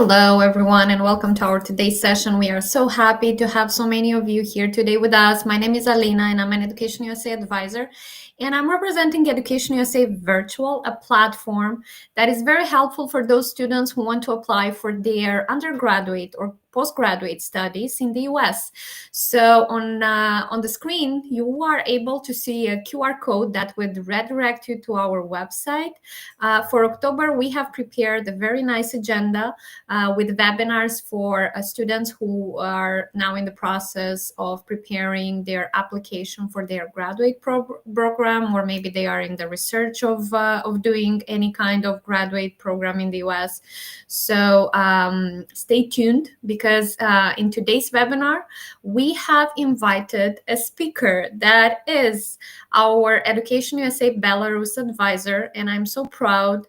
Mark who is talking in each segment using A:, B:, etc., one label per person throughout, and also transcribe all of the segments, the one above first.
A: Hello, everyone, and welcome to our today's session. We are so happy to have so many of you here today with us. My name is Alina, and I'm an Education USA advisor, and I'm representing Education USA Virtual, a platform that is very helpful for those students who want to apply for their undergraduate or postgraduate studies in the US. So on the screen, you are able to see a QR code that would redirect you to our website. For October, we have prepared a very nice agenda with webinars for students who are now in the process of preparing their application for their graduate program, or maybe they are in the research of doing any kind of graduate program in the US. So stay tuned, because in today's webinar, we have invited a speaker that is our Education USA Belarus advisor, and I'm so proud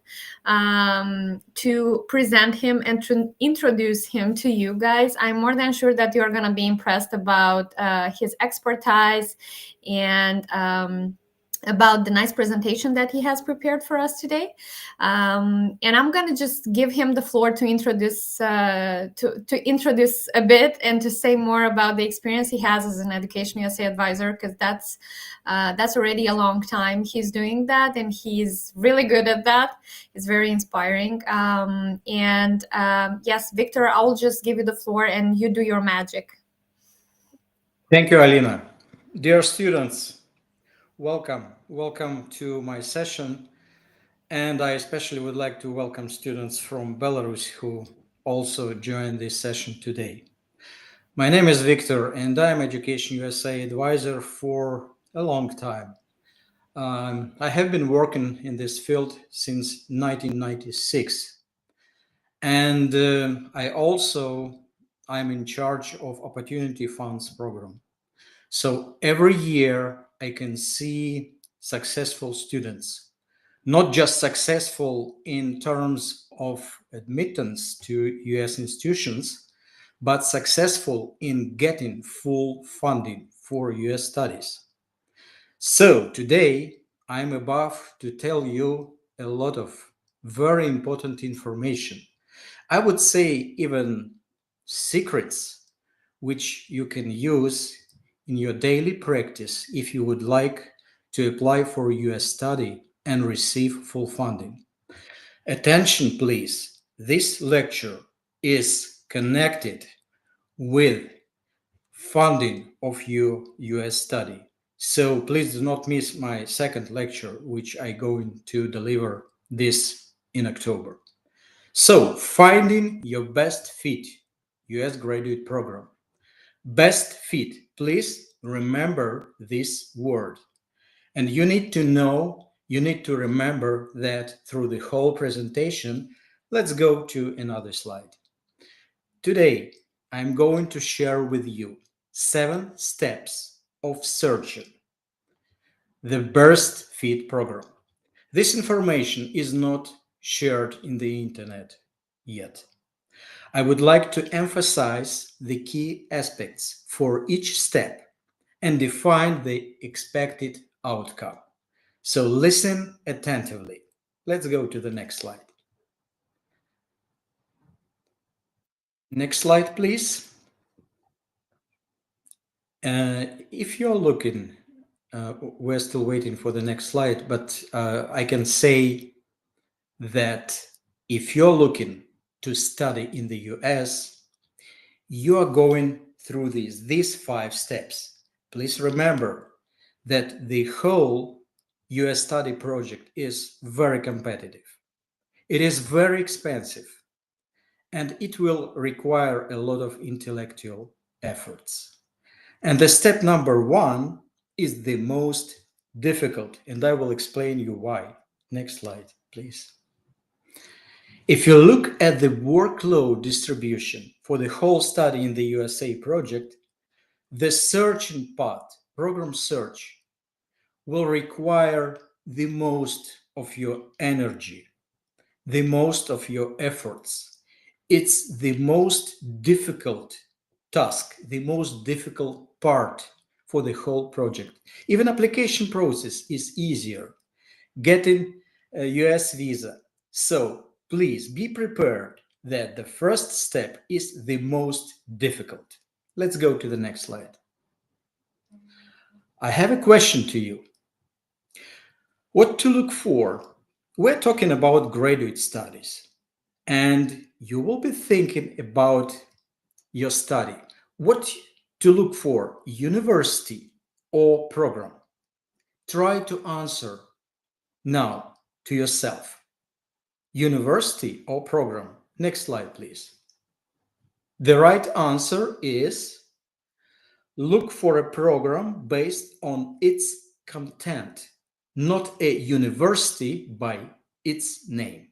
A: to present him and to introduce him to you guys. I'm more than sure that you're going to be impressed about his expertise and about the nice presentation that he has prepared for us today. And I'm going to just give him the floor to introduce introduce a bit and to say more about the experience he has as an Education USA advisor, because that's already a long time he's doing that, and he's really good at that. It's very inspiring. Yes, Victor, I'll just give you the floor and you do your magic.
B: Thank you, Alina. Dear students, welcome to my session. And I especially would like to welcome students from Belarus who also joined this session today. My name is Viktor, and I'm Education USA advisor for a long time. I have been working in this field since 1996. And I'm in charge of Opportunity Funds program. So every year I can see successful students, not just successful in terms of admittance to US institutions, but successful in getting full funding for US studies. So today I'm about to tell you a lot of very important information. I would say even secrets, which you can use in your daily practice if you would like to apply for US study and receive full funding. Attention, please. This lecture is connected with funding of your US study. So please do not miss my second lecture, which I going to deliver this in October. So, finding your best fit US graduate program. Best fit, please remember this word. And you need to remember that through the whole presentation. Let's go to another slide. Today, I'm going to share with you 7 steps of searching the best fit program. This information is not shared in the internet yet. I would like to emphasize the key aspects for each step and define the expected outcome. So listen attentively. Let's go to the next slide. Next slide, please. If you're looking, we're still waiting for the next slide, but I can say that if you're looking to study in the US, you are going through these 5 steps. Please remember that the whole US study project is very competitive. It is very expensive, and it will require a lot of intellectual efforts. And the step number 1 is the most difficult, and I will explain you why. Next slide, please. If you look at the workload distribution for the whole study in the USA project, the searching part, program search, will require the most of your energy, the most of your efforts. It's the most difficult task, the most difficult part for the whole project. Even application process is easier, getting a US visa. So please be prepared that the first step is the most difficult. Let's go to the next slide. I have a question to you. What to look for? We're talking about graduate studies, and you will be thinking about your study. What to look for, university or program? Try to answer now to yourself. University or program? Next slide, please. The right answer is look for a program based on its content, not a university by its name.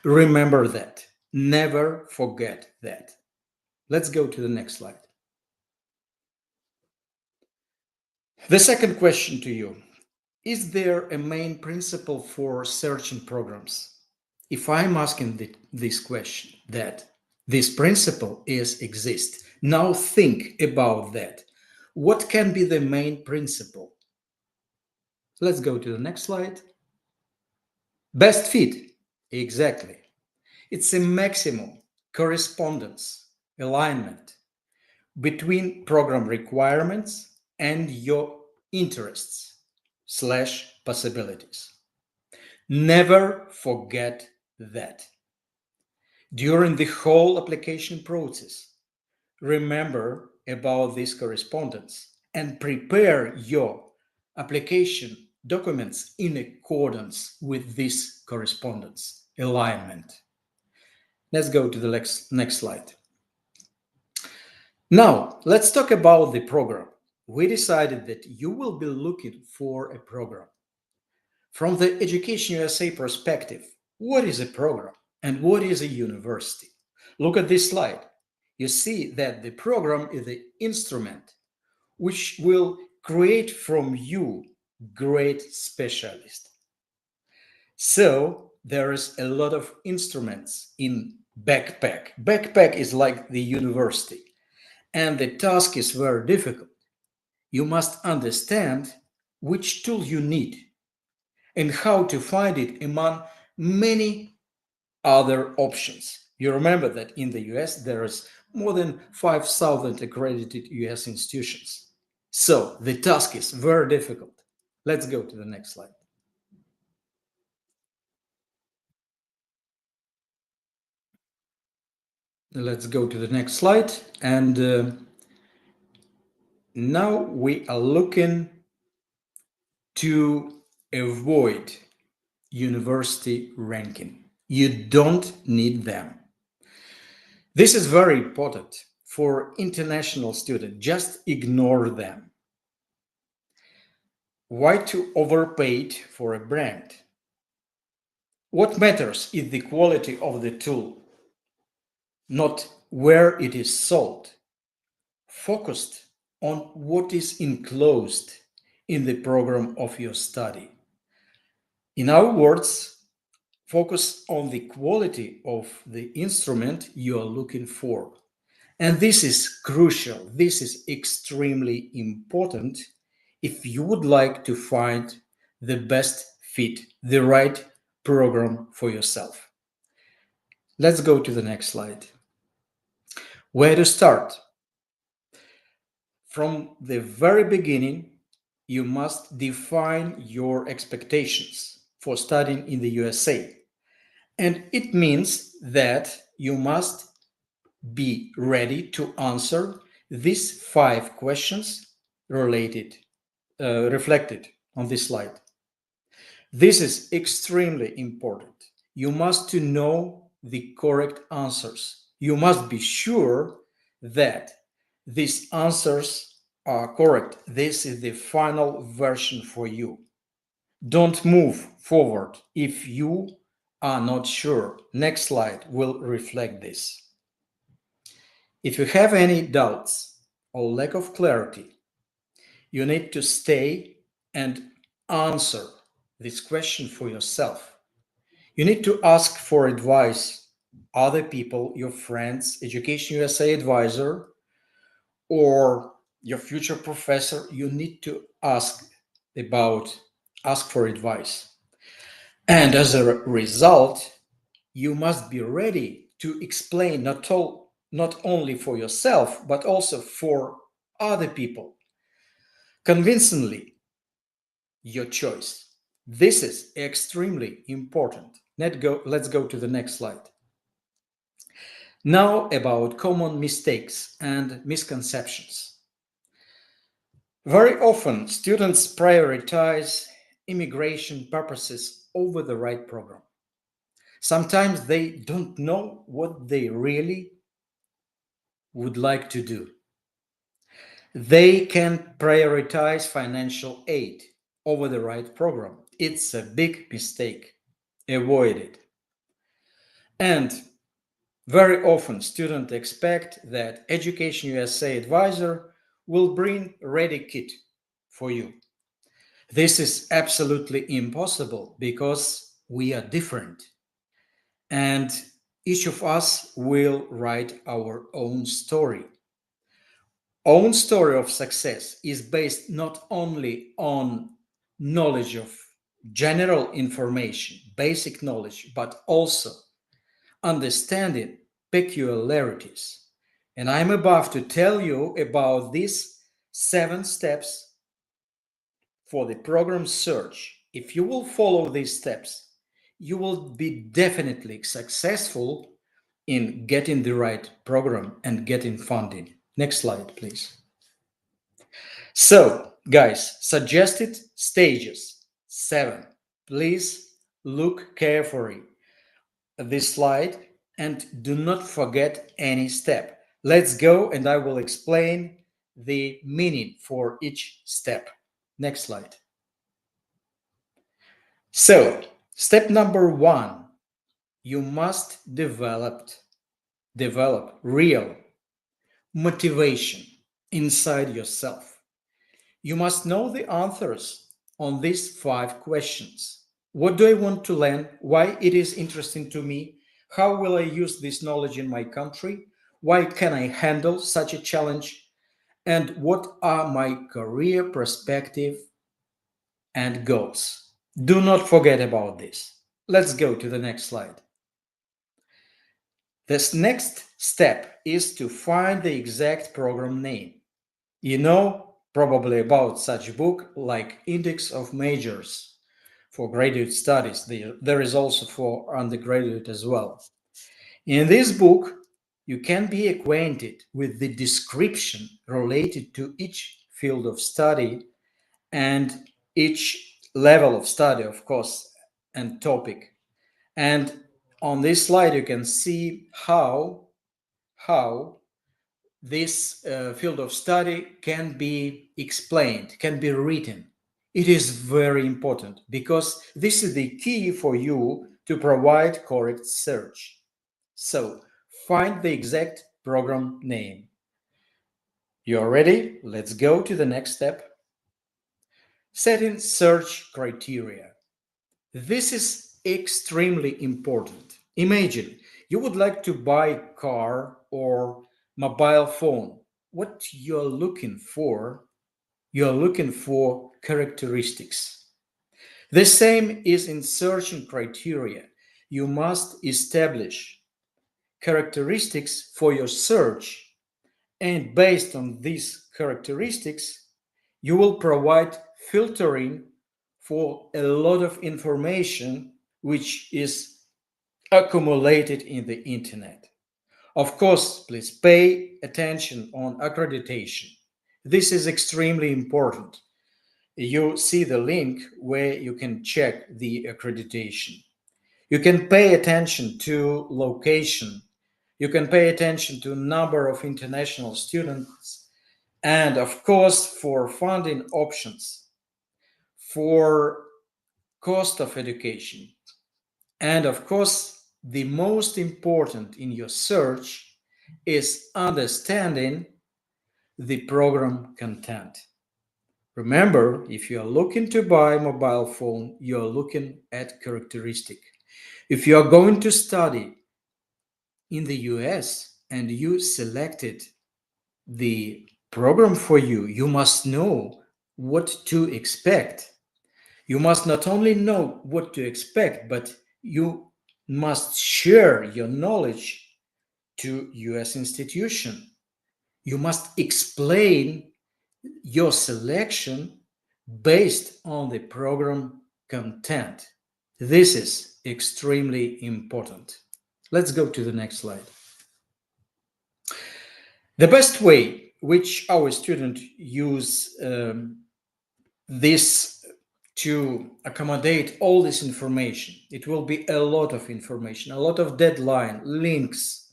B: Remember that. Never forget that. Let's go to the next slide. The second question to you: is there a main principle for searching programs? If I'm asking this question, that this principle is exist. Now think about that. What can be the main principle? Let's go to the next slide. Best fit. Exactly. It's a maximum correspondence, alignment between program requirements and your interests / possibilities. Never forget that. During the whole application process, remember about this correspondence and prepare your application documents in accordance with this correspondence alignment. Let's go to the next slide. Now, let's talk about the program. We decided that you will be looking for a program. From the Education USA perspective, what is a program and what is a university? Look at this slide. You see that the program is the instrument which will create from you great specialist. So there is a lot of instruments in backpack. Backpack is like the university, and the task is very difficult. You must understand which tool you need and how to find it among many other options. You remember that in the US there is more than 5,000 accredited US institutions. So the task is very difficult. Let's go to the next slide. Let's go to the next slide. And now we are looking to avoid university ranking. You don't need them. This is very important for international students. Just ignore them. Why to overpay for a brand? What matters is the quality of the tool, not where it is sold. Focused on what is enclosed in the program of your study. In other words, focus on the quality of the instrument you are looking for. And this is crucial. This is extremely important if you would like to find the best fit, the right program for yourself. Let's go to the next slide. Where to start? From the very beginning, you must define your expectations for studying in the USA. And it means that you must be ready to answer these 5 questions reflected on this slide. This is extremely important. You must know the correct answers. You must be sure that these answers are correct. This is the final version for you. Don't move forward if you are not sure. Next slide will reflect this. If you have any doubts or lack of clarity, you need to stay and answer this question for yourself. You need to ask for advice, other people, your friends, Education USA advisor, or your future professor. You need to ask for advice. And as a result, you must be ready to explain not only for yourself, but also for other people convincingly your choice. This is extremely important. Let's go to the next slide. Now, about common mistakes and misconceptions. Very often, students prioritize immigration purposes over the right program. Sometimes they don't know what they really would like to do. They can prioritize financial aid over the right program. It's a big mistake. Avoid it. And very often, students expect that Education USA advisor will bring ready kit for you. This is absolutely impossible because we are different. And each of us will write our own story. Own story of success is based not only on knowledge of general information, basic knowledge, but also understanding peculiarities. And I'm about to tell you about these 7 steps for the program search. If you will follow these steps, you will be definitely successful in getting the right program and getting funding. Next slide, please. So, guys, suggested stages 7. Please look carefully at this slide and do not forget any step. Let's go and I will explain the meaning for each step. Next slide. So, step number 1, you must develop real motivation inside yourself. You must know the answers on these 5 questions. What do I want to learn? Why it is interesting to me? How will I use this knowledge in my country? Why can I handle such a challenge? And what are my career perspective and goals? Do not forget about this. Let's go to the next slide. This next step is to find the exact program name. You know probably about such book like Index of Majors for graduate studies. There is also for undergraduate as well. In this book, you can be acquainted with the description related to each field of study and each level of study, of course, and topic. And on this slide, you can see how this field of study can be explained, can be written. It is very important because this is the key for you to provide correct search. So, find the exact program name. You're ready? Let's go to the next step. Setting search criteria. This is extremely important. Imagine you would like to buy a car or mobile phone. What you're looking for characteristics. The same is in searching criteria. You must establish characteristics for your search, and based on these characteristics, you will provide filtering for a lot of information which is accumulated in the internet. Of course, please pay attention on accreditation. This is extremely important. You see the link where you can check the accreditation. You can pay attention to location. You can pay attention to number of international students, and of course for funding options, for cost of education, and of course the most important in your search is understanding the program content. Remember, if you are looking to buy a mobile phone, you are looking at characteristic. If you are going to study in the US and you selected the program for you, you must know what to expect. You must not only know what to expect, but you must share your knowledge to US institution. You must explain your selection based on the program content. This is extremely important. Let's go to the next slide. The best way which our student use this to accommodate all this information, it will be a lot of information, a lot of deadline, links,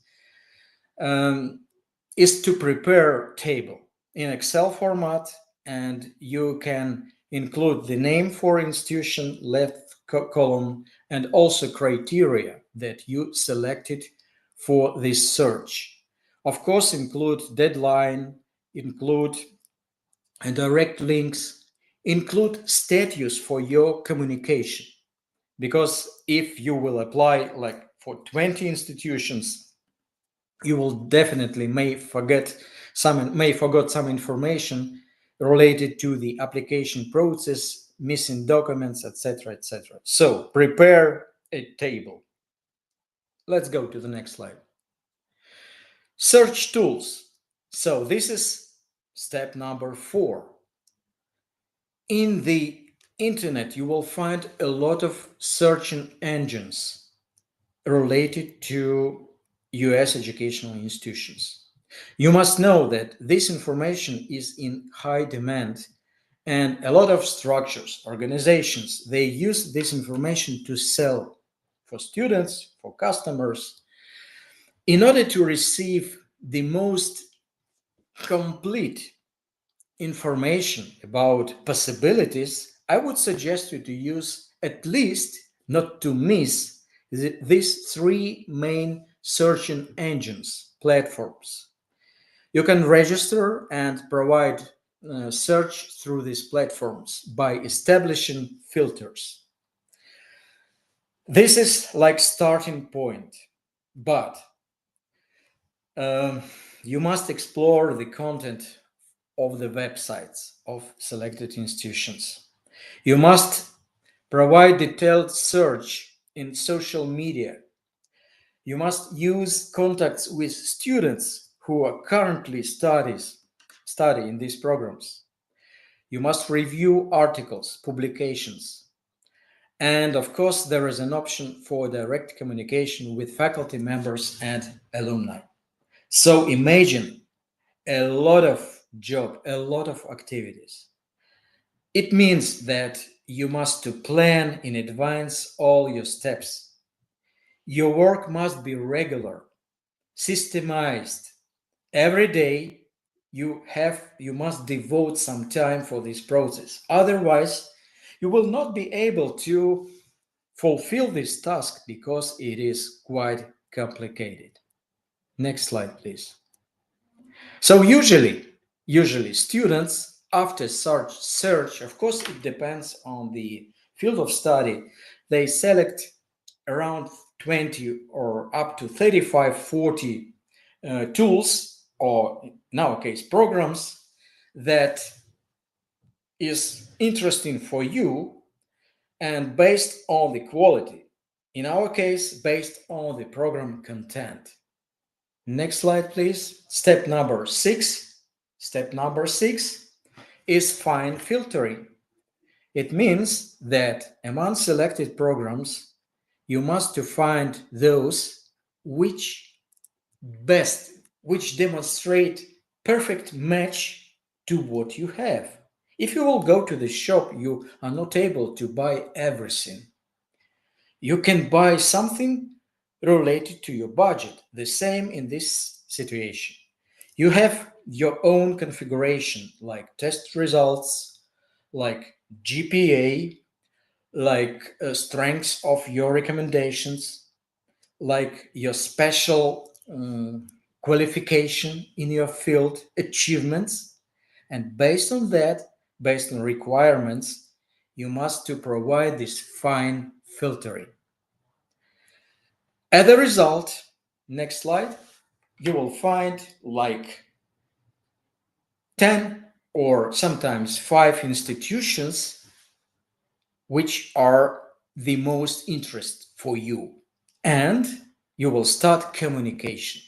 B: is to prepare table in Excel format, and you can include the name for institution, left column, and also criteria that you selected for this search. Of course, include deadline, include direct links, include status for your communication. Because if you will apply like for 20 institutions, you will definitely may forget some information related to the application process, missing documents, etc., etc. So prepare a table. Let's go to the next slide. Search tools. So this is step number 4. In the internet, you will find a lot of search engines related to US educational institutions. You must know that this information is in high demand, and a lot of structures, organizations, they use this information to sell for students, for customers. In order to receive the most complete information about possibilities, I would suggest you to use at least, not to miss, these 3 main search engines platforms. You can register and provide search through these platforms by establishing filters. This is like starting point, but you must explore the content of the websites of selected institutions. You must provide detailed search in social media. You must use contacts with students who are currently study in these programs. You must review articles, publications. And of course, there is an option for direct communication with faculty members and alumni. So imagine a lot of job, a lot of activities. It means that you must to plan in advance all your steps. Your work must be regular, systemized. Every day you must devote some time for this process. Otherwise, you will not be able to fulfill this task because it is quite complicated. Next slide, please. So usually students after search, of course, it depends on the field of study, they select around 20 or up to 35, 40 tools, or in our case, programs that is interesting for you and based on the quality. In our case, based on the program content. Next slide, please. Step number 6. Step number 6 is fine filtering. It means that among selected programs, you must to find those which which demonstrate perfect match to what you have. If you will go to the shop, you are not able to buy everything. You can buy something related to your budget. The same in this situation. You have your own configuration, like test results, like GPA, like strengths of your recommendations, like your special qualification in your field, achievements. And based on that, based on requirements, you must to provide this fine filtering. As a result, next slide, you will find like 10 or sometimes 5 institutions which are the most interest for you. And you will start communication.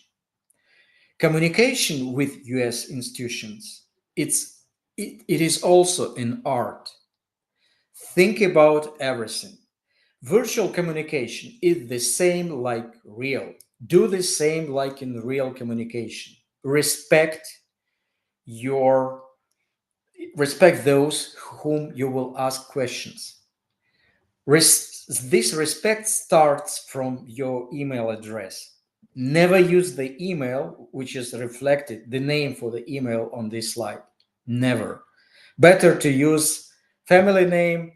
B: Communication with US institutions, it is also an art. Think about everything. Virtual communication is the same like real. Do the same like in real communication. Your respect those whom you will ask questions. This respect starts from your email address. Never use the email which is reflected, the name for the email on this slide. Never. Better to use family name,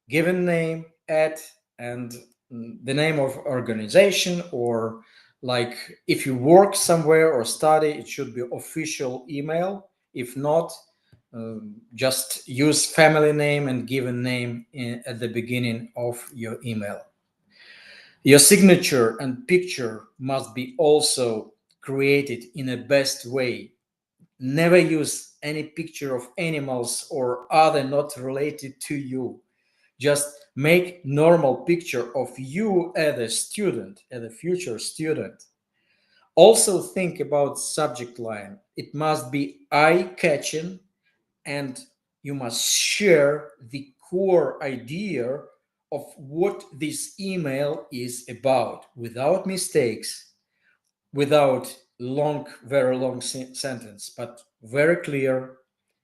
B: given name, at, and the name of organization, or like if you work somewhere or study, it should be official email. If not, just use family name and given name at the beginning of your email. Your signature and picture must be also created in a best way. Never use any picture of animals or other not related to you. Just make normal picture of you as a student, as a future student. Also think about subject line. It must be eye-catching, and you must share the core idea of what this email is about without mistakes, without very long sentence, but very clear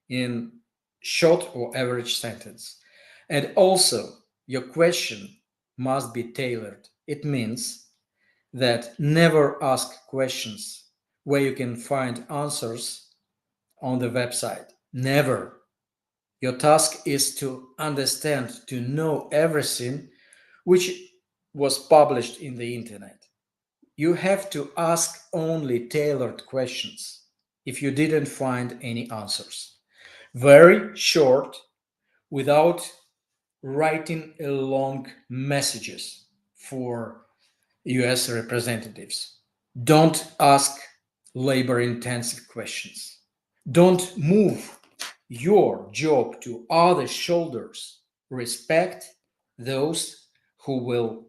B: in short or average sentence. And also, your question must be tailored. It means that never ask questions where you can find answers on the website. Never. Your task is to understand, to know everything which was published in the internet. You have to ask only tailored questions if you didn't find any answers. Very short, without writing long messages for US representatives. Don't ask labor intensive questions. Don't move your job to other shoulders. Respect those who will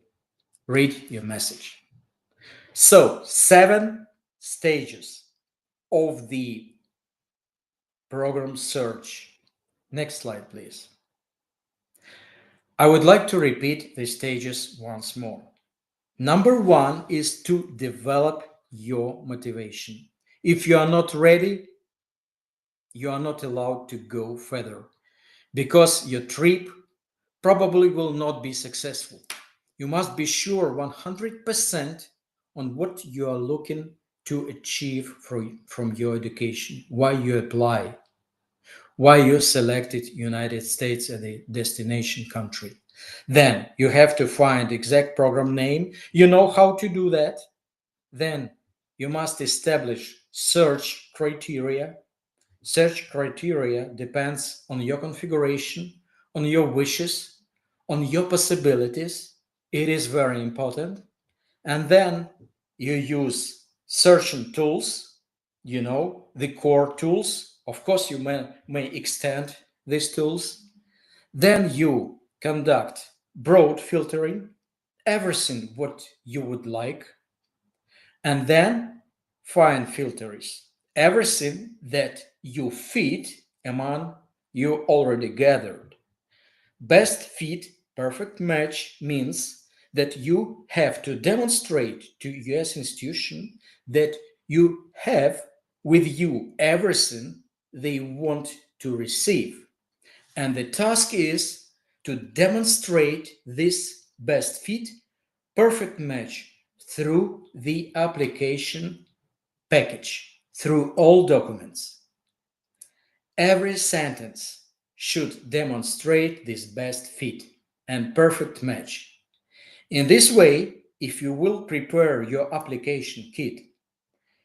B: read your message. So, 7 stages of the program search. Next slide, please. I would like to repeat the stages once more. Number 1 is to develop your motivation. If you are not ready, you are not allowed to go further because your trip probably will not be successful. You must be sure 100% on what you are looking to achieve from your education, why you apply, why you selected United States as a destination country. Then you have to find exact program name. You know how to do that. Then you must establish search criteria. Search criteria depends on your configuration, on your wishes, on your possibilities. It is very important. And then you use searching tools, the core tools. Of course, you may extend these tools. Then you conduct broad filtering, everything what you would like, and then fine filters, everything that you fit among you already gathered. Best fit, perfect match means that you have to demonstrate to US institution that you have with you everything they want to receive. And the task is to demonstrate this best fit, perfect match through the application package, through all documents. Every sentence should demonstrate this best fit and perfect match. In this way, if you will prepare your application kit,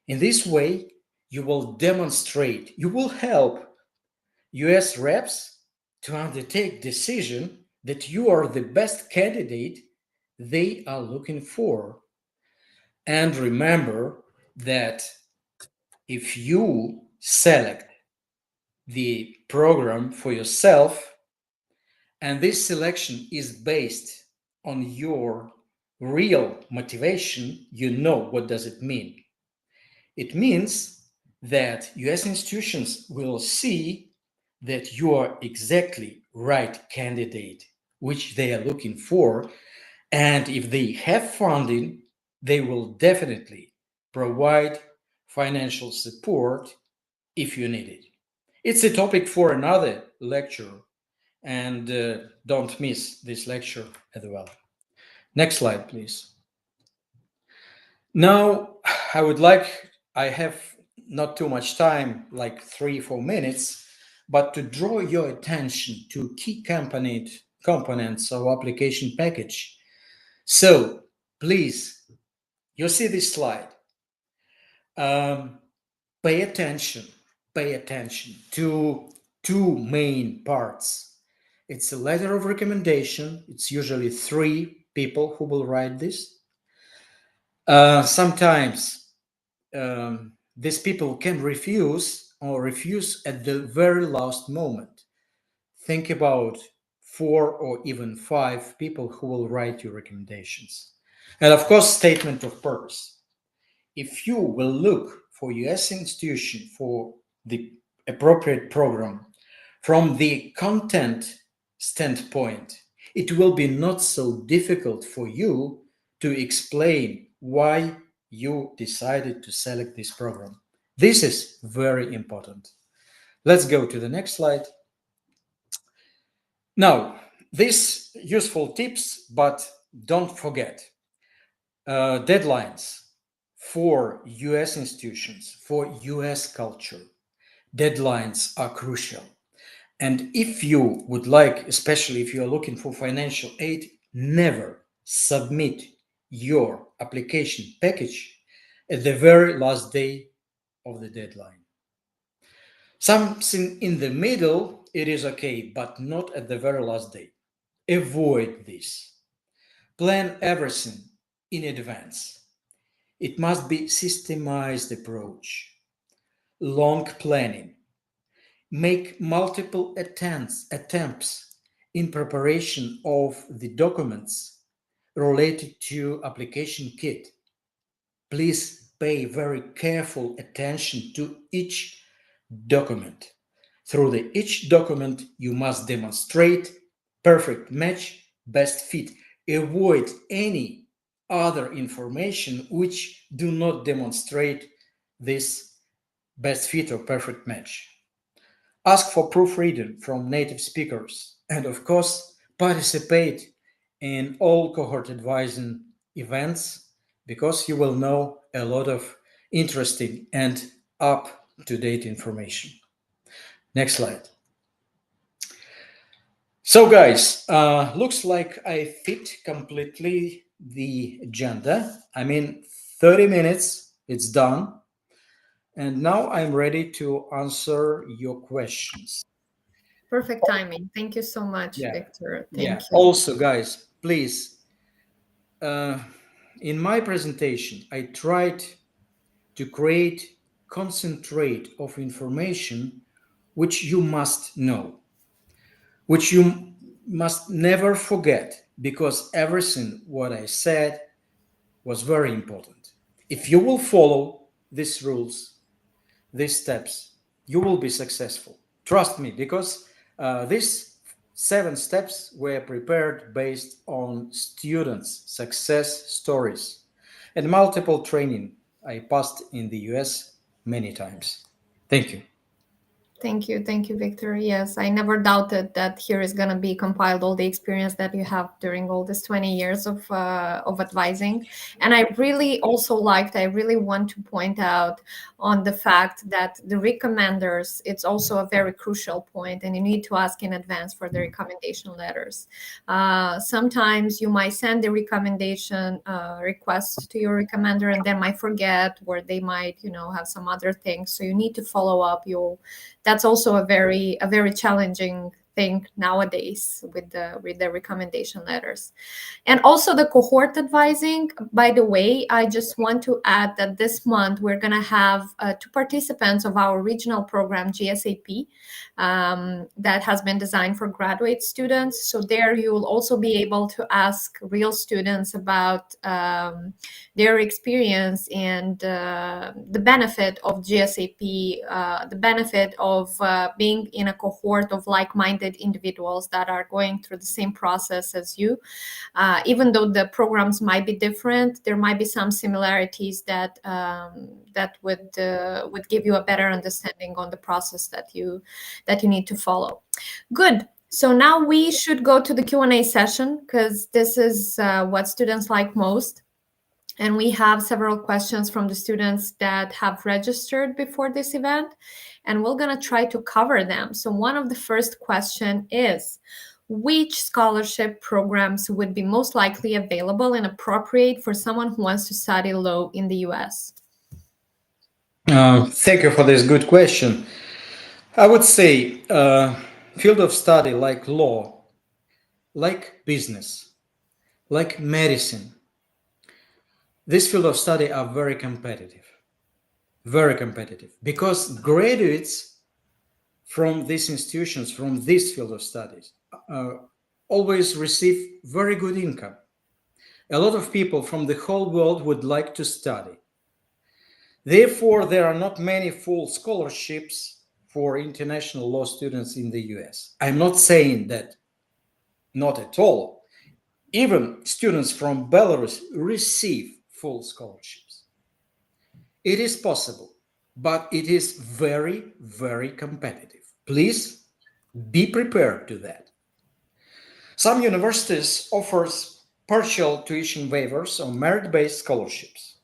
B: in this way, you will demonstrate, you will help US reps to undertake decision that you are the best candidate they are looking for. And remember that if you select the program for yourself, and this selection is based on your real motivation, you know what does it mean. It means that US institutions will see that you are exactly right candidate, which they are looking for. And if they have funding, they will definitely provide financial support if you need it. It's a topic for another lecture, and don't miss this lecture as well. Next slide, please. Now, I have not too much time, like 3, 4 minutes, but to draw your attention to key components of application package. So please, you see this slide. Um, pay attention, pay attention to two main parts. It's a letter of recommendation. It's usually 3 people who will write this. Sometimes these people can refuse at the very last moment. Think about 4 or even 5 people who will write your recommendations. And of course, statement of purpose. If you will look for US institution for the appropriate program from the content standpoint, it will be not so difficult for you to explain why you decided to select this program. This is very important. Let's go to the next slide. Now, these useful tips, but don't forget deadlines for US institutions, for US culture. Deadlines are crucial. And if you would like, especially if you are looking for financial aid, never submit your application package at the very last day of the deadline. Something in the middle, it is okay, but not at the very last day. Avoid this. Plan everything in advance. It must be systemized approach. Long planning. Make multiple attempts in preparation of the documents related to application kit. Please pay very careful attention to each document. Through each document, you must demonstrate perfect match, best fit. Avoid any other information which do not demonstrate this best fit or perfect match. Ask for proofreading from native speakers, and of course, participate in all cohort advising events because you will know a lot of interesting and up to date information. Next slide. So, guys, looks like I fit completely the agenda. I mean, 30 minutes, it's done. And now I'm ready to answer your questions.
A: Perfect timing. Thank you so much,
B: Yeah.
A: Victor.
B: Yeah.
A: Thank you.
B: Also, guys, please, uh, in my presentation, I tried to create concentrate of information which you must know, which you must never forget, because everything what I said was very important. If you will follow these rules, these steps, you will be successful. Trust me, because these 7 steps were prepared based on students' success stories and multiple training I passed in the US many times. Thank you.
A: Thank you, Victor. Yes, I never doubted that here is going to be compiled all the experience that you have during all this 20 years of advising. And I really want to point out on the fact that the recommenders, it's also a very crucial point, and you need to ask in advance for the recommendation letters. Sometimes you might send the recommendation request to your recommender and they might forget, or they might, have some other things. So you need to follow up. That's also a very challenging thing nowadays with the recommendation letters. And also the cohort advising. By the way, I just want to add that this month we're going to have two participants of our regional program, GSAP, that has been designed for graduate students. So there you will also be able to ask real students about their experience and the benefit of GSAP, the benefit of being in a cohort of like-minded individuals that are going through the same process as you. Even though the programs might be different, there might be some similarities that would give you a better understanding on the process that you need to follow. Good. So now we should go to the Q&A session, because this is what students like most. And we have several questions from the students that have registered before this event, and we're going to try to cover them. So one of the first question is, which scholarship programs would be most likely available and appropriate for someone who wants to study law in the US?
B: Thank you for this good question. I would say field of study like law, like business, like medicine. This field of study are very competitive because graduates from these institutions, from this field of studies, always receive very good income. A lot of people from the whole world would like to study. Therefore, there are not many full scholarships for international law students in the US. I'm not saying that not at all. Even students from Belarus receive full scholarships. It is possible, but it is very, very competitive. Please be prepared to that. Some universities offers partial tuition waivers or merit-based scholarships.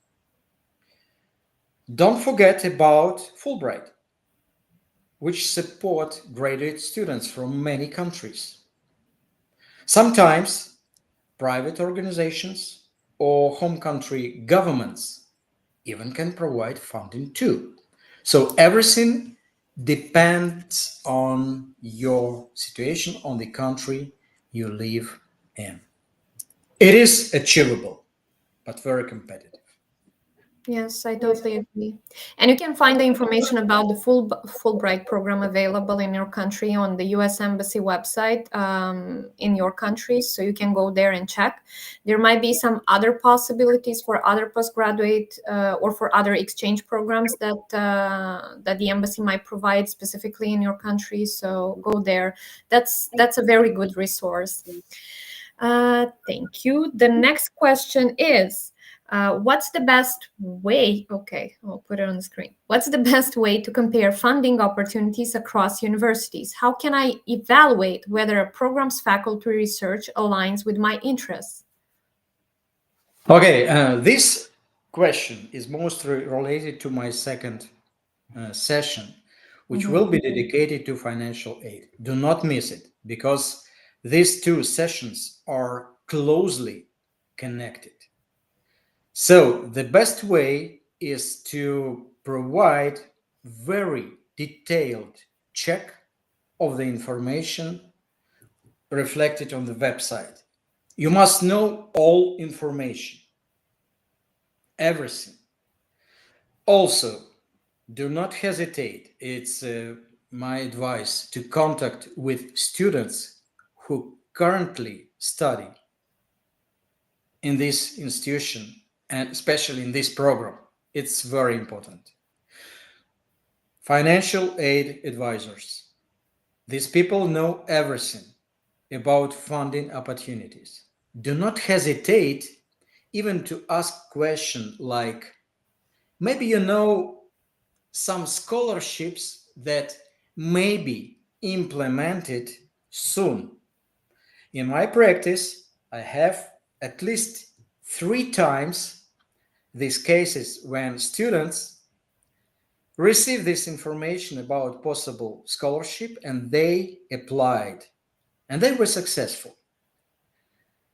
B: Don't forget about Fulbright, which support graduate students from many countries. Sometimes private organizations or home country governments even can provide funding too. So everything depends on your situation, on the country you live in. It is achievable, but very competitive.
A: Yes, I totally agree. And you can find the information about the Fulbright program available in your country on the U.S. Embassy website in your country, so you can go there and check. There might be some other possibilities for other postgraduate or for other exchange programs that the embassy might provide specifically in your country. So go there. That's a very good resource. Thank you. The next question is, what's the best way? Okay, I'll put it on the screen. What's the best way to compare funding opportunities across universities? How can I evaluate whether a program's faculty research aligns with my interests?
B: Okay, this question is mostly related to my second session, which will be dedicated to financial aid. Do not miss it, because these two sessions are closely connected. So the best way is to provide very detailed check of the information reflected on the website. You must know all information, everything. Also, do not hesitate. It's my advice to contact with students who currently study in this institution, and especially in this program. It's very important. Financial aid advisors. These people know everything about funding opportunities. Do not hesitate even to ask questions like, maybe you know some scholarships that may be implemented soon. In my practice, I have at least 3 times these cases when students receive this information about possible scholarship and they applied and they were successful.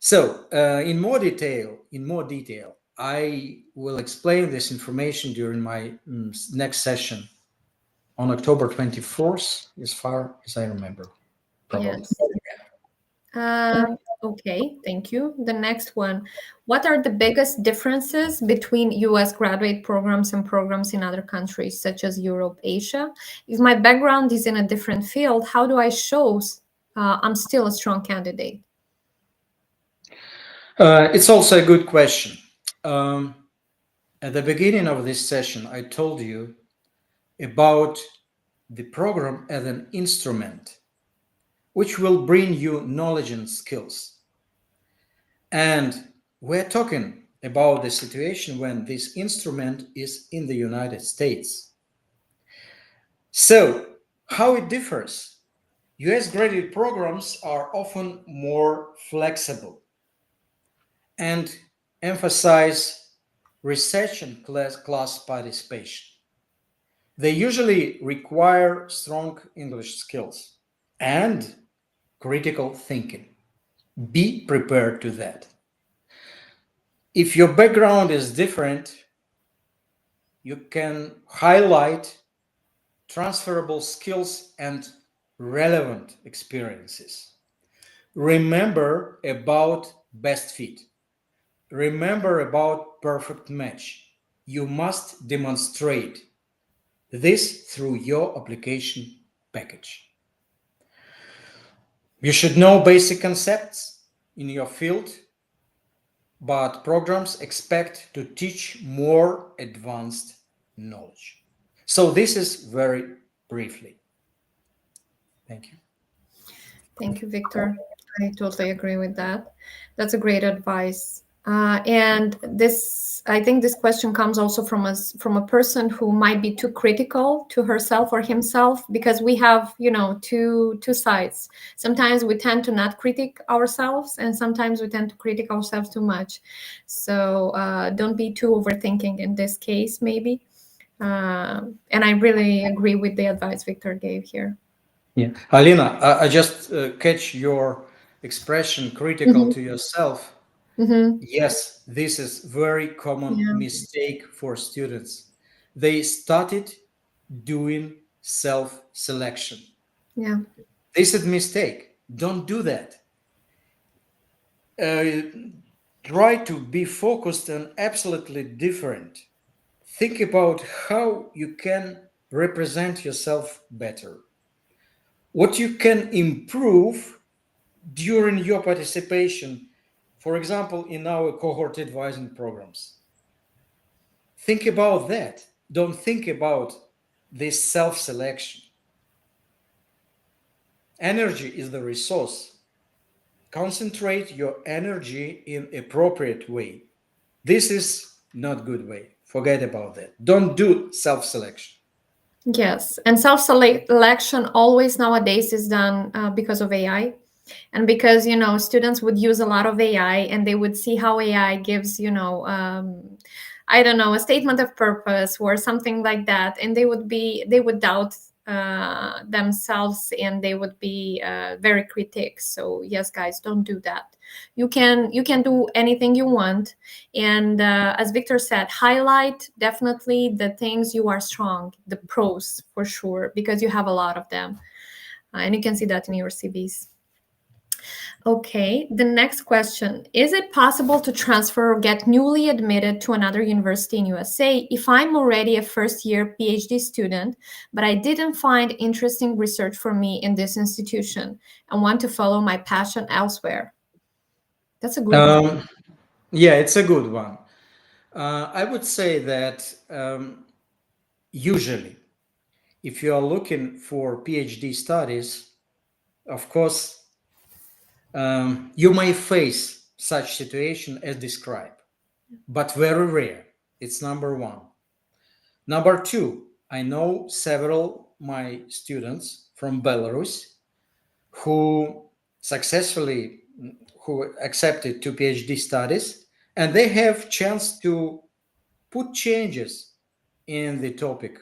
B: So in more detail, I will explain this information during my next session on October 24th, as far as I remember. probably.
A: Yes. Okay, thank you. The next one. What are the biggest differences between US graduate programs and programs in other countries, such as Europe, Asia? If my background is in a different field, how do I show I'm still a strong candidate?
B: It's also a good question. Um, at the beginning of this session, I told you about the program as an instrument which will bring you knowledge and skills. And we're talking about the situation when this instrument is in the United States. So, how it differs? US graduate programs are often more flexible and emphasize research and class participation. They usually require strong English skills and critical thinking. Be prepared to that. If your background is different, you can highlight transferable skills and relevant experiences. Remember about best fit. Remember about perfect match. You must demonstrate this through your application package. You should know basic concepts in your field, but programs expect to teach more advanced knowledge. So this is very briefly. Thank you.
A: Thank you, Victor. I totally agree with that. That's a great advice. And this, I think, this question comes also from us, from a person who might be too critical to herself or himself, because we have, two sides. Sometimes we tend to not critique ourselves, and sometimes we tend to critique ourselves too much. So don't be too overthinking in this case, maybe. And I really agree with the advice Victor gave here.
B: Yeah. Alina, I just catch your expression critical
A: Hmm.
B: to yourself.
A: Hmm.
B: Yes, this is very common
A: Yeah.
B: mistake for students. They started doing self-selection.
A: Yeah.
B: This is mistake. Don't do that. Uh, Try to be focused on absolutely different. Think about how you can represent yourself better. What you can improve during your participation, for example, in our cohort advising programs. Think about that. Don't think about this self selection. Energy is the resource. Concentrate your energy in appropriate way. This is not good way. Forget about that. Don't do self selection.
A: Yes. And self-selection always nowadays is done because of AI. And because, students would use a lot of AI and they would see how AI gives, I don't know, a statement of purpose or something like that. And they would doubt themselves, and they would be very critic. So yes, guys, don't do that. You can do anything you want. And as Victor said, highlight definitely the things you are strong, the pros for sure, because you have a lot of them. And you can see that in your CVs. Okay, the next question. Is it possible to transfer or get newly admitted to another university in USA if I'm already a first year PhD student, but I didn't find interesting research for me in this institution and want to follow my passion elsewhere? That's a good one.
B: Um, yeah, it's a good one. I would say that usually, if you are looking for PhD studies, of course, you may face such situation as described, but very rare. It's number one. Number two, I know several my students from Belarus who successfully who accepted to PhD studies, and they have chance to put changes in the topic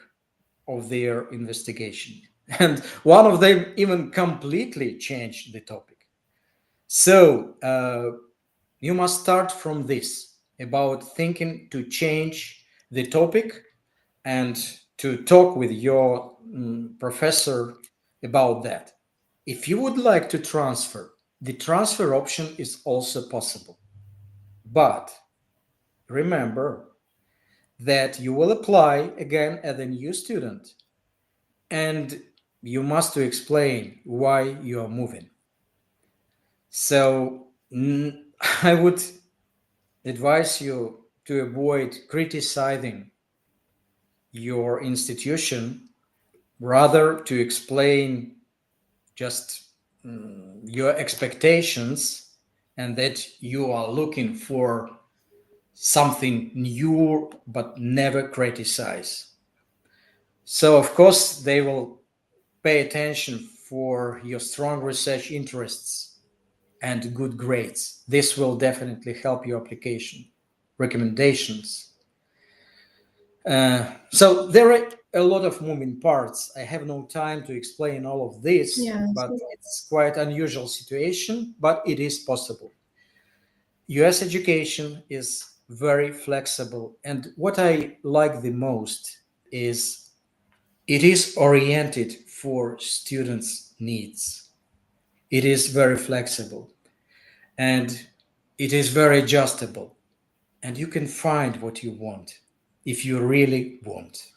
B: of their investigation. And one of them even completely changed the topic. So you must start from this about thinking to change the topic and to talk with your professor about that. If you would like to transfer, the transfer option is also possible. But remember that you will apply again as a new student and you must to explain why you are moving. So I would advise you to avoid criticizing your institution, rather to explain just your expectations and that you are looking for something new but never criticize. So of course they will pay attention for your strong research interests and good grades. This will definitely help your application recommendations. So there are a lot of moving parts. I have no time to explain all of this,
A: Yes.
B: but it's quite unusual situation, but it is possible. US education is very flexible, and what I like the most is it is oriented for students' needs. It is very flexible and it is very adjustable, and you can find what you want if you really want.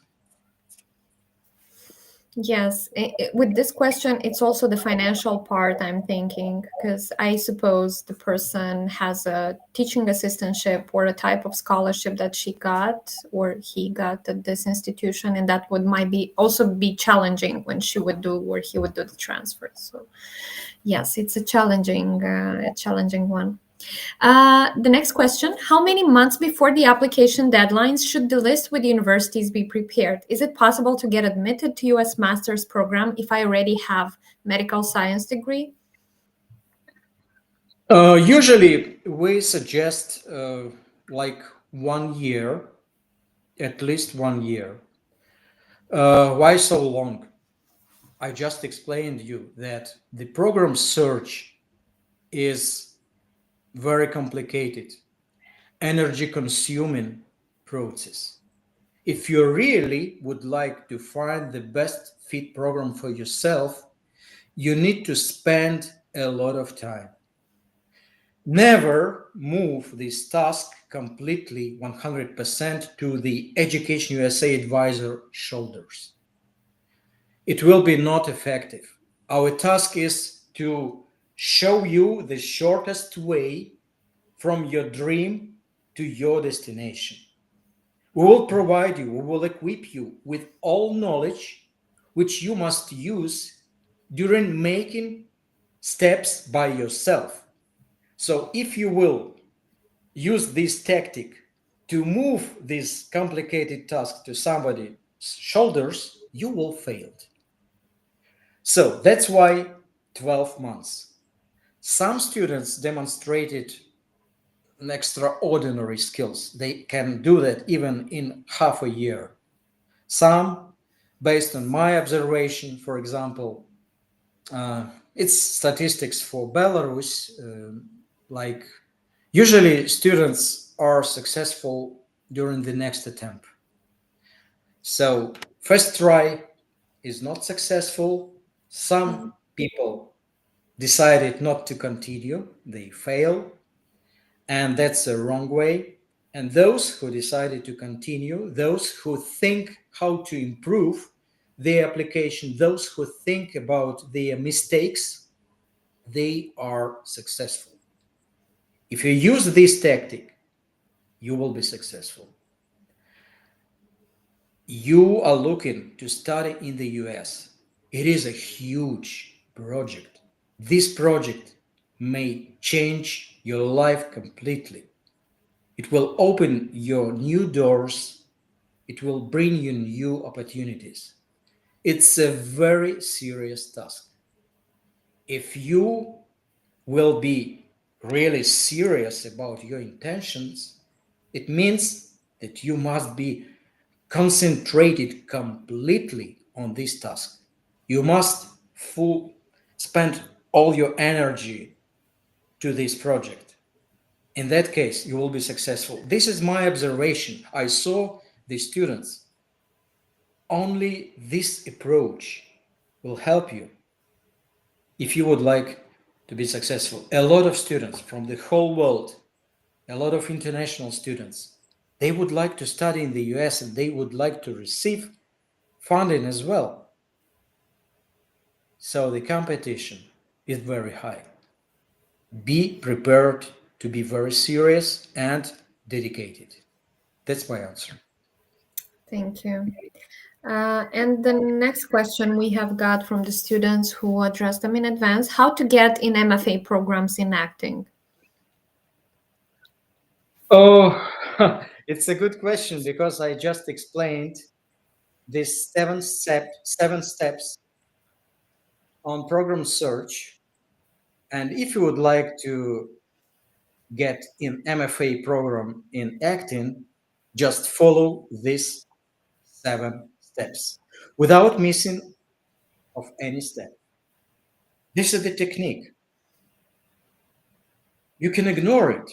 A: Yes, with this question, it's also the financial part I'm thinking, because I suppose the person has a teaching assistantship or a type of scholarship that she got or he got at this institution, and that would might be also be challenging when she would do or he would do the transfer. So yes, it's a challenging one. The next question: how many months before the application deadlines should the list with universities be prepared? Is it possible to get admitted to US master's program if I already have medical science degree?
B: Usually, we suggest like 1 year, at least 1 year. Why so long? I just explained you that the program search is very complicated, energy consuming process. If you really would like to find the best fit program for yourself, you need to spend a lot of time. Never move this task completely 100% to the Education USA advisor shoulders. It will be not effective. Our task is to show you the shortest way from your dream to your destination. We will provide you, we will equip you with all knowledge which you must use during making steps by yourself. So if you will use this tactic to move this complicated task to somebody's shoulders, you will fail. So that's why 12 months. Some students demonstrated extraordinary skills. They can do that even in half a year. Some, based on my observation, for example, it's statistics for Belarus, like usually students are successful during the next attempt. So first try is not successful. Some people decided not to continue, they fail, and that's a wrong way. And those who decided to continue, those who think how to improve their application, those who think about their mistakes, they are successful. If you use this tactic, you will be successful. You are looking to study in the US. It is a huge project. This project may change your life completely. It will open your new doors. It will bring you new opportunities. It's a very serious task. If you will be really serious about your intentions, it means that you must be concentrated completely on this task. You must spend all your energy to this project. In that case, you will be successful. This is my observation. I saw the students. Only this approach will help you. if you would like to be successful, a lot of students from the whole world, a lot of international students, they would like to study in the US and they would like to receive funding as well. So the competition is very high. Be prepared to be very serious and dedicated. That's my answer.
A: Thank you. And the next question we have got from the students who addressed them in advance: how to get in MFA programs in acting?
B: Oh, it's a good question because I just explained these seven steps on program search. And if you would like to get in MFA program in acting, just follow these 7 steps without missing of any step. This is the technique. You can ignore it,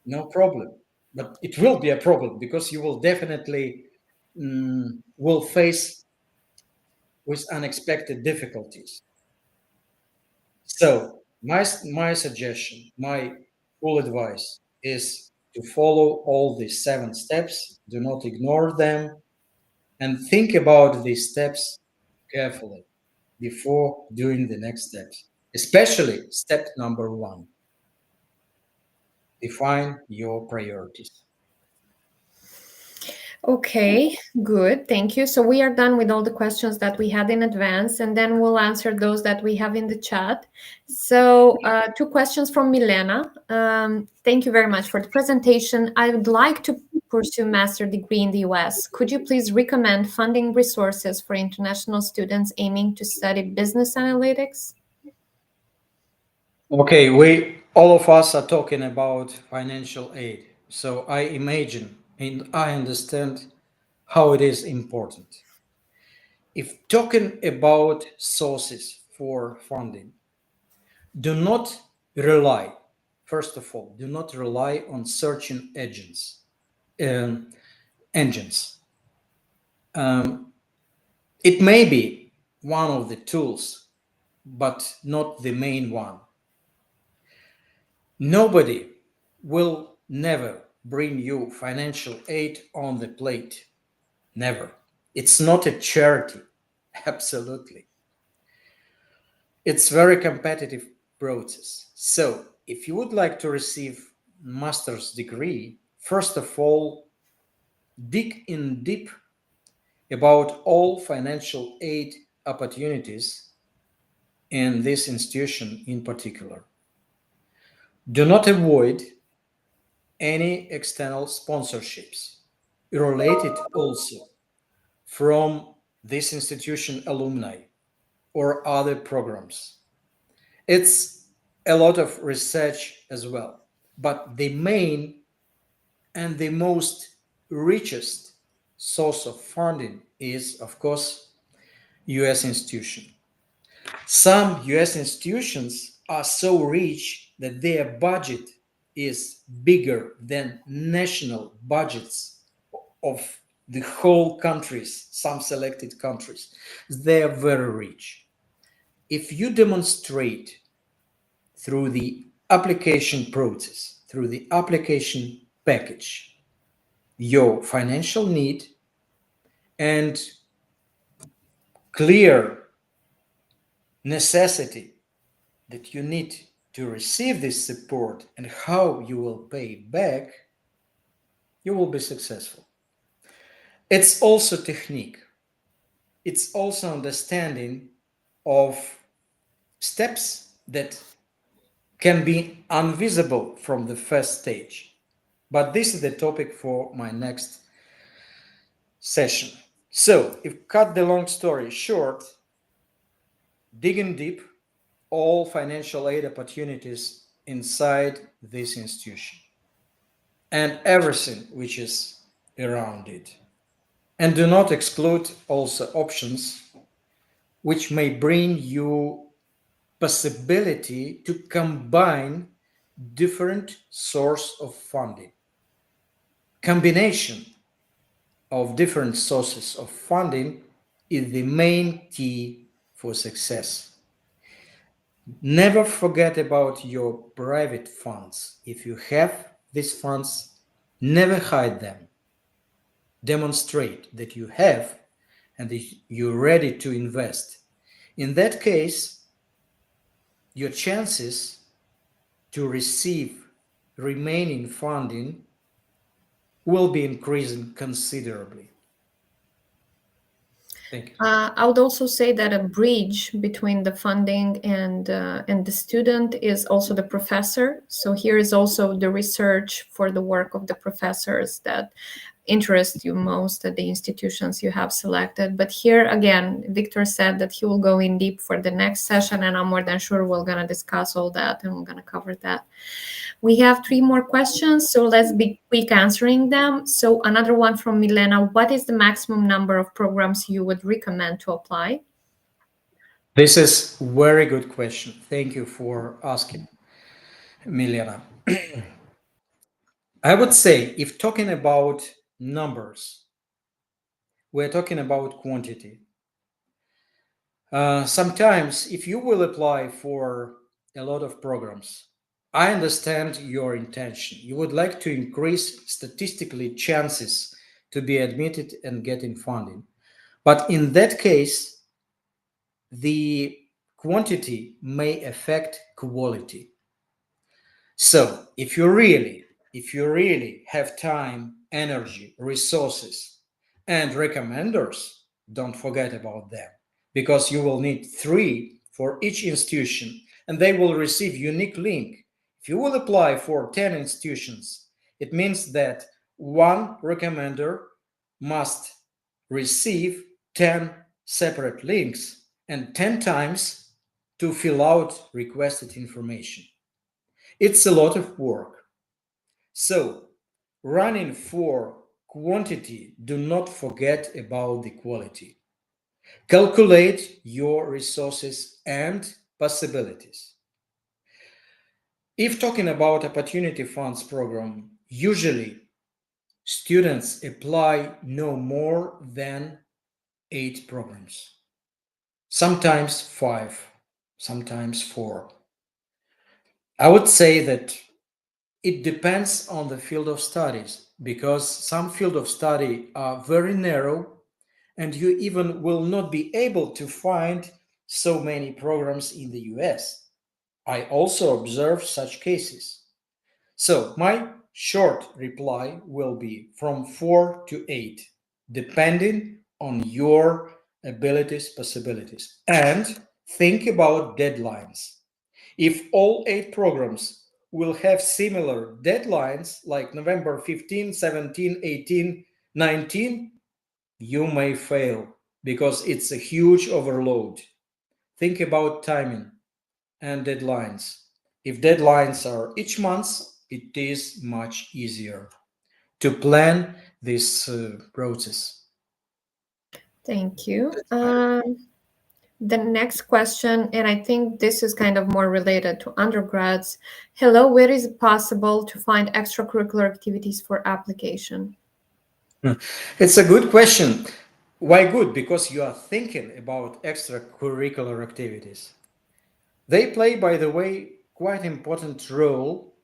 B: no problem. But it will be a problem because you will definitely will face with unexpected difficulties. So my suggestion, my full advice is to follow all these 7 steps. Do not ignore them and think about these steps carefully before doing the next steps. Especially step number 1: define your priorities.
A: Okay, good. Thank you. So we are done with all the questions that we had in advance, and then we'll answer those that we have in the chat. So, 2 questions from Milena. Thank you very much for the presentation. I would like to pursue master degree in the US. Could you please recommend funding resources for international students aiming to study business analytics?
B: Okay, we all of us are talking about financial aid. So I imagine and I understand how it is important. If talking about sources for funding, do not rely, first of all, do not rely on searching um, engines. Um, it may be one of the tools, but not the main one. Nobody will never bring you financial aid on the plate. Never. It's not a charity. Absolutely. It's very competitive process. So if you would like to receive master's degree, first of all, dig in deep about all financial aid opportunities in this institution in particular. Do not avoid any external sponsorships related also from this institution alumni or other programs. It's a lot of research as well, but the main and the most richest source of funding is, of course, US institution. Some US institutions are so rich that their budget is bigger than national budgets of the whole countries, some selected countries. They are very rich. If you demonstrate through the application process, through the application package, your financial need and clear necessity that you need to receive this support and how you will pay back, you will be successful. It's also technique. It's also understanding of steps that can be invisible from the first stage. But this is the topic for my next session. So, if cut the long story short, digging deep all financial aid opportunities inside this institution and everything which is around it. And do not exclude also options which may bring you possibility to combine different source of funding. Combination of different sources of funding is the main key for success. Never forget about your private funds. If you have these funds, never hide them. Demonstrate that you have and that you're ready to invest. In that case, your chances to receive remaining funding will be increasing considerably. Thank you.
A: I would also say that a bridge between the funding and the student is also the professor. So here is also the research for the work of the professors that interest you most at the institutions you have selected. But here again, Victor said that he will go in deep for the next session, and I'm more than sure we're going to discuss all that and we're going to cover that. We have three more questions, so let's be quick answering them. So another one from Milena: what is the maximum number of programs you would recommend to apply?
B: This is very good question. Thank you for asking, Milena. I would say if talking about numbers, we're talking about quantity. Sometimes if you will apply for a lot of programs, I understand your intention. You would like to increase statistically chances to be admitted and getting funding. But in that case, the quantity may affect quality. So if you really have time, energy, resources, and recommenders, don't forget about them because you will need three for each institution and they will receive unique link. If you will apply for 10 institutions, it means that one recommender must receive 10 separate links and 10 times to fill out requested information. It's a lot of work. So, running for quantity, do not forget about the quality. Calculate your resources and possibilities. If talking about opportunity funds program, usually students apply no more than 8 programs. Sometimes 5, sometimes 4. I would say that it depends on the field of studies because some field of study are very narrow and you even will not be able to find so many programs in the US. I also observe such cases. So my short reply will be from 4 to 8, depending on your abilities, possibilities. And think about deadlines. If all 8 programs will have similar deadlines like November 15, 17, 18, 19, you may fail because it's a huge overload. Think about timing and deadlines. If deadlines are each month, it is much easier to plan this process.
A: Thank you. The next question, and I think this is kind of more related to undergrads. Hello, where is it possible to find extracurricular activities for application?
B: It's a good question. Why good? Because you are thinking about extracurricular activities. They play, by the way, quite important role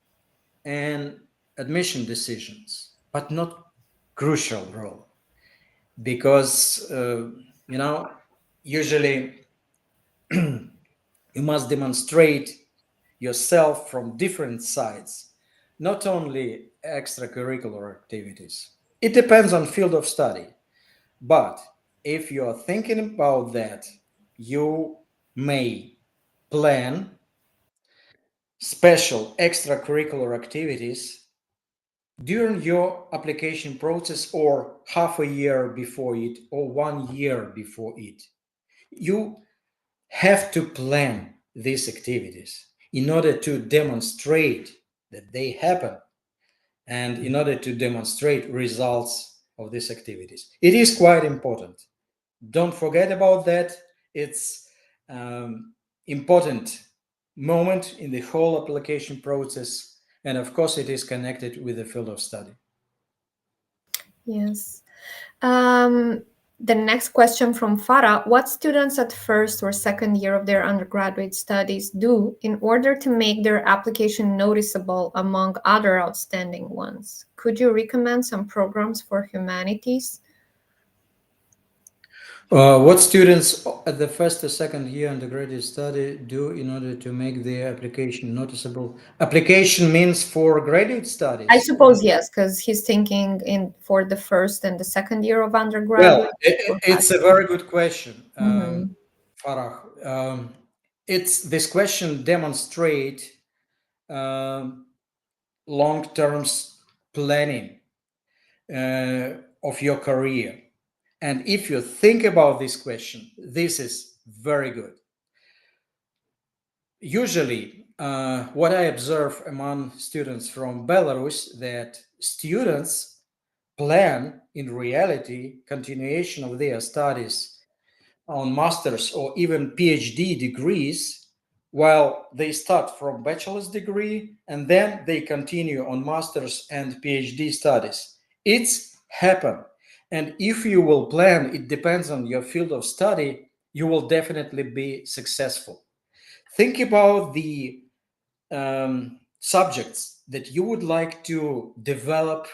B: in admission decisions, but not crucial role because usually you must demonstrate yourself from different sides, not only extracurricular activities. It depends on field of study, but if you're thinking about that, you may plan special extracurricular activities during your application process or half a year before it or 1 year before it. You have to plan these activities in order to demonstrate that they happen and in order to demonstrate results of these activities. It is quite important. Don't forget about that. It's important moment in the whole application process, and of course it is connected with the field of study.
A: Yes. Um, The next question from Farah: what students at first or second year of their undergraduate studies do in order to make their application noticeable among other outstanding ones? Could you recommend some programs for humanities?
B: What students at the first or second year undergraduate study do in order to make their application noticeable? Application means for graduate
A: I
B: studies.
A: suppose yes, because he's thinking in for the first and the second year of
B: Well,
A: undergraduate. Or
B: it's a very good question,
A: Mhm.
B: Farah. It's this question demonstrate um, long-term planning of your career. And if you think about this question, this is very good. Usually, what I observe among students from Belarus that students plan in reality continuation of their studies on master's or even PhD degrees, while they start from bachelor's degree and then they continue on master's and PhD studies. It's happen. And if you will plan, it depends on your field of study, you will definitely be successful. Think about the subjects that you would like to develop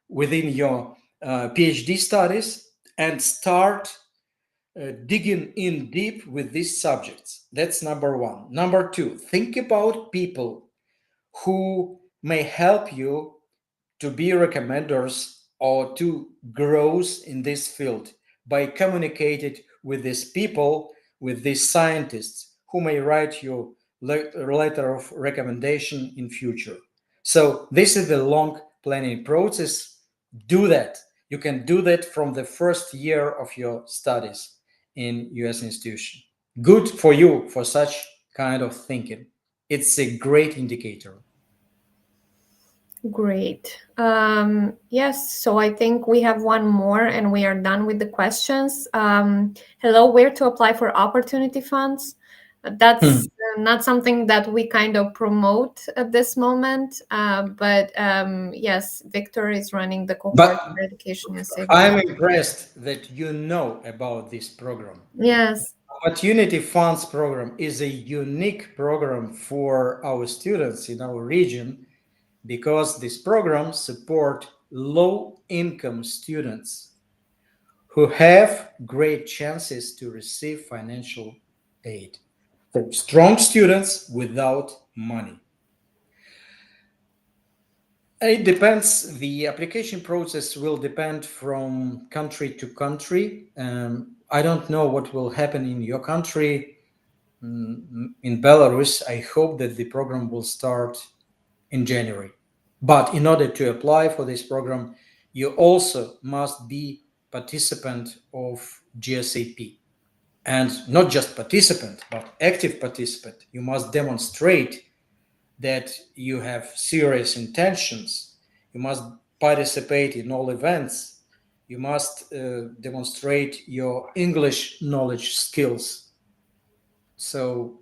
B: within your PhD studies and start digging in deep with these subjects. That's number one. Number two, think about people who may help you to be recommenders or to grow in this field by communicating with these people, with these scientists who may write you a letter of recommendation in future. So this is the long planning process. Do that. You can do that from the first year of your studies in US institution. Good for you for such kind of thinking. It's a great indicator.
A: Great. Yes, so I think we have one more and we are done with the questions. Hello, where to apply for opportunity funds? That's not something that we kind of promote at this moment, but yes, Victor is running the cohort
B: But
A: for Education USA.
B: I'm impressed that you know about this program.
A: Yes,
B: Opportunity Funds program is a unique program for our students in our region because this program support low income students who have great chances to receive financial aid. For strong students without money. It depends. The application process will depend from country to country. I don't know what will happen in your country. In Belarus, I hope that the program will start in January. But in order to apply for this program, you also must be participant of GSAP. And not just participant, but active participant. You must demonstrate that you have serious intentions. You must participate in all events. You must demonstrate your English knowledge skills. So,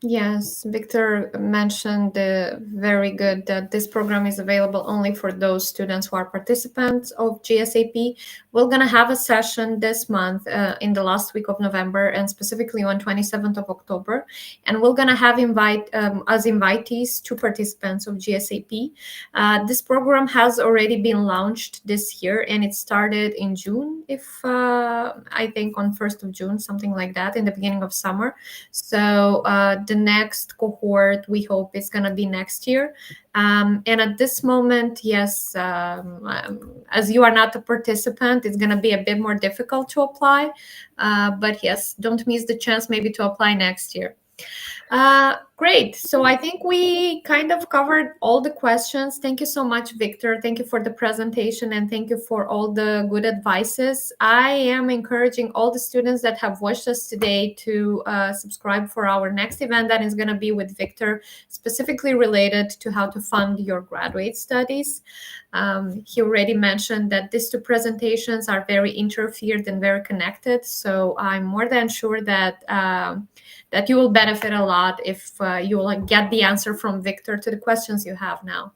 A: yes, Victor mentioned very good that this program is available only for those students who are participants of GSAP. We're going to have a session this month in the last week of November and specifically on 27th of October. And we're going to have as invitees two participants of GSAP. This program has already been launched this year and it started in June, if I think on 1st of June, something like that, in the beginning of summer. So the next cohort we hope is going to be next year. And at this moment, yes, as you are not a participant, it's going to be a bit more difficult to apply. But yes, don't miss the chance maybe to apply next year. Great. So I think we kind of covered all the questions. Thank you so much, Victor. Thank you for the presentation and thank you for all the good advices. I am encouraging all the students that have watched us today to subscribe for our next event that is going to be with Victor, specifically related to how to fund your graduate studies. He already mentioned that these two presentations are very interfered and very connected. So I'm more than sure that that you will benefit a lot if you will get the answer from Victor to the questions you have now.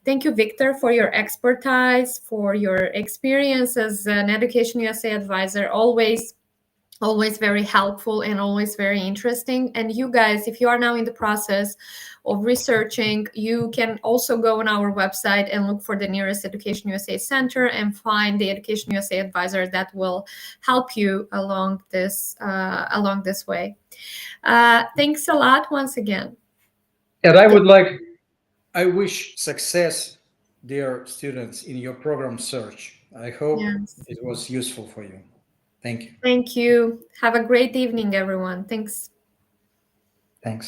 A: Thank you, Victor, for your expertise, for your experience as an Education USA advisor. Always very helpful and always very interesting. And you guys, if you are now in the process of researching, you can also go on our website and look for the nearest Education USA center and find the Education USA advisor that will help you along this way. Thanks a lot once again.
C: And I would like,
B: I wish success, dear students, in your program search. I hope
A: Yes.
B: it was useful for you. Thank you.
A: Thank you. Have a great evening, everyone. Thanks.
B: Thanks.